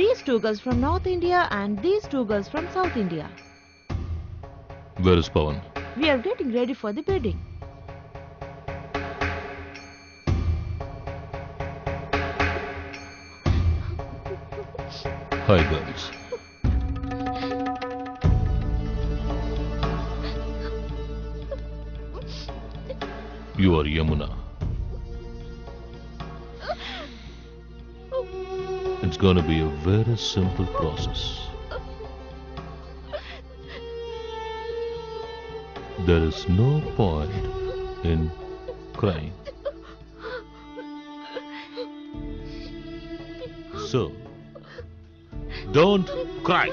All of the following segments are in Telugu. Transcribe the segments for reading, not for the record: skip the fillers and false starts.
These two girls from North India and these two girls from South India. Where is Pawan? We are getting ready for the wedding. Hi, girls. You are Yamuna. It's gonna be a very simple process. There is no point in crying. So, don't cry.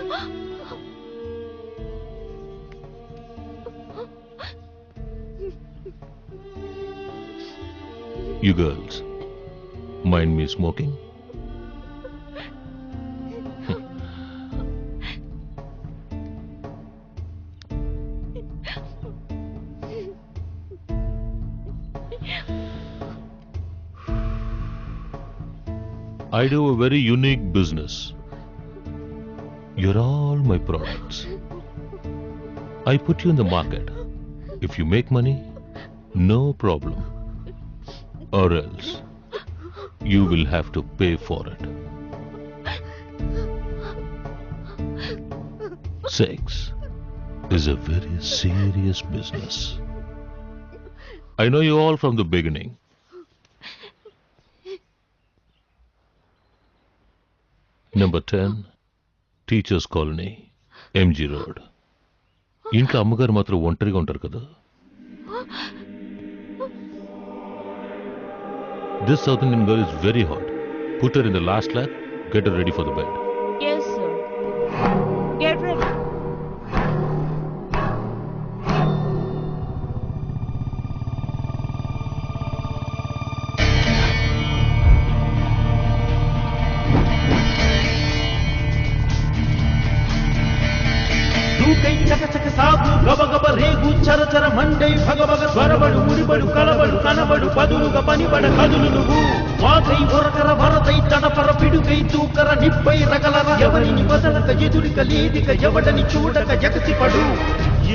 You girls, mind me smoking? I do a very unique business. You're all my products. I put you in the market. If you make money, no problem. Or else, you will have to pay for it. Sex is a very serious business. I know you all from the beginning. Number 10, Teachers Colony, MG Road. ఇంట్లో అమ్మగారు మాత్రం ఒంటరిగా ఉంటారు కదా. This South Indian girl is very hot. Put her in the last lap, get her ready for the bed. Yes, sir. Get ready. చకచక సాగు గబగబ రేగు చరచర మండై భగభగ స్వరబడు ముడిబడు కలబడు కనబడు పదులుగా పనిబడ కదులు నువ్వు వాకై ఒరకర వరదై తడపర పిడుగై తూకర నిప్పై రగలర ఎవరిని వదలక ఎదురిక లేదిక ఎవడని చూడక జగసిపడు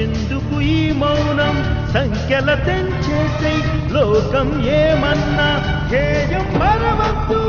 ఎందుకు ఈ మౌనం సంఖ్యల తెంచేసై లోకం ఏమన్నా ధ్యేయం మరవద్దు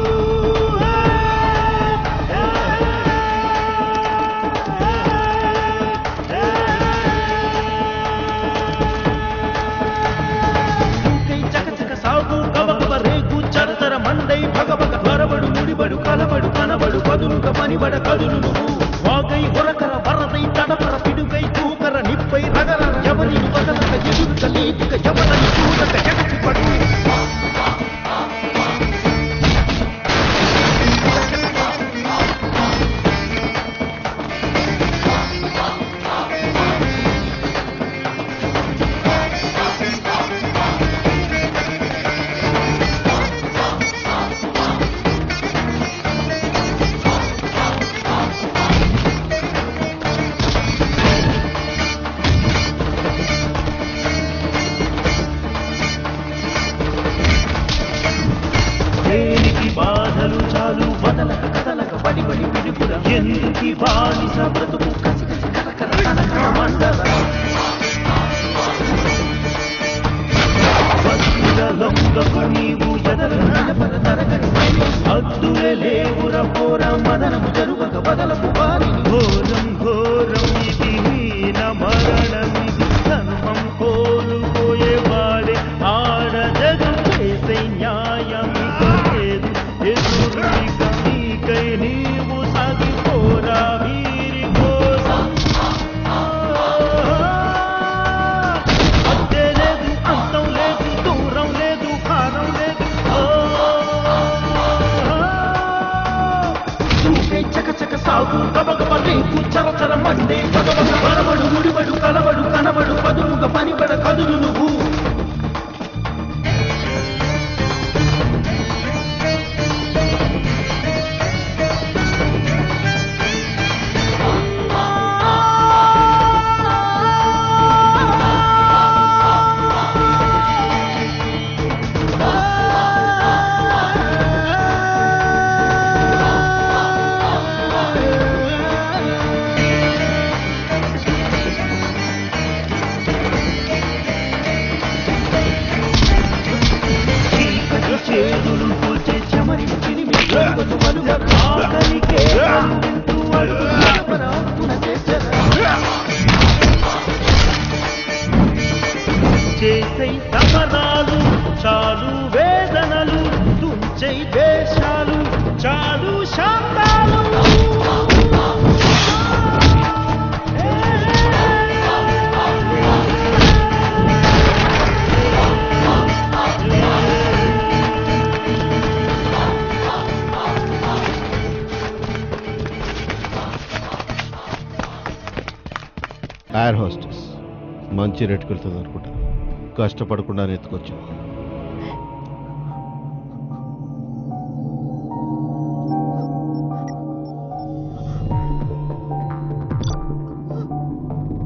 భగభగ త్వరబడు ముడిబడు కలబడు కనబడు పదులుగా పనిబడ కదులు నువ్వు వాగై ఒరకర వరదై తడపర పిడుగై తూకర నిప్పై రగర ఎవరిని వదలక ఎదురుక లేదుక ఎవరిని చూడక జగసిపడు బాధలు చాలు వదలక కదలక పడిపడి పిడుపుర ఎందుకి బానిస బ్రతుకు కసి కసి కరకర కనకర మండల భక్తుల లొంగకు నీవు ఎదల నడపర తరగని హద్దులే లేవుర పోర మదనము జరుగక బదలకు వారిని ఘోరం ఘోరం ఇది హీన మరణమిది ధర్మం కోల్పోయే వాడే ఆడ జగం చేసే న్యాయం ఎదురికై నీవు సాగిపోరా వీరి కోసం అద్దే లేదు అంతం లేదు దూరం లేదు భారం లేదు దూకై చకచక సాగు గబగబ రేపు చరచర మండే భగవగ వరబడు ముడిబడు కలబడు కనబడు పదులుగా పనిబడ కదులు నువ్వు ఎయిర్ హోస్టెస్ మంచి రేటుకు వెళ్తుంది అనుకుంటా, కష్టపడకుండా ఎత్తుకొచ్చావు.